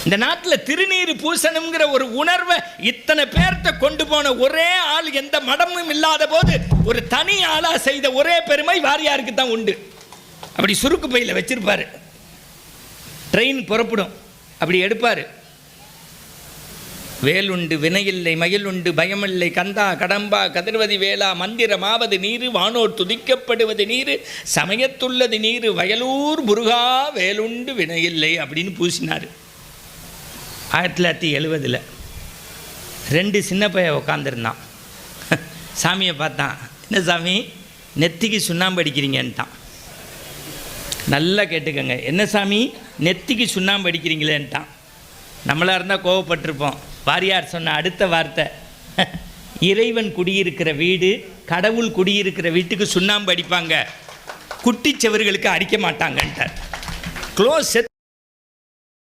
இந்த நாட்டில் திருநீர் பூசணுங்கிற ஒரு உணர்வை இத்தனை பேர்த்த கொண்டு போன ஒரே ஆள் எந்த மடமும் இல்லாத போது ஒரு தனி ஆளா செய்த ஒரே பெருமை வாரியாருக்கு தான் உண்டு. அப்படி சுருக்கு பையில் வச்சிருப்பாரு, ட்ரெயின் புறப்படும், அப்படி எடுப்பார். வேலுண்டு வினையில்லை மயிலுண்டு பயமில்லை கந்தா கடம்பா கதிர்வதி வேளா மந்திரமாவது நீரு வானோர் துதிக்கப்படுவது நீரு சமயத்துள்ளது நீரு வயலூர் முருகா வேலுண்டு வினையில்லை அப்படின்னு பூசினார். 1970 2 சின்ன பையன் உட்காந்துருந்தான். சாமியை பார்த்தான். என்ன சாமி நெத்திக்கு சுண்ணாம்பு அடிக்கிறீங்கன்ட்டான். நல்லா கேட்டுக்கங்க, என்ன சாமி நெத்திக்கு சுண்ணாம்பு அடிக்கிறீங்களேன்ட்டான். நம்மளாக இருந்தால் கோவப்பட்டிருப்போம். வாரியார் சொன்ன அடுத்த வார்த்தை, இறைவன் குடியிருக்கிற வீடு, கடவுள் குடியிருக்கிற வீட்டுக்கு சுண்ணாம்பு அடிப்பாங்க, குட்டிச்சவர்களுக்கு அடிக்க மாட்டாங்கன்ட்டார். க்ளோஸ்.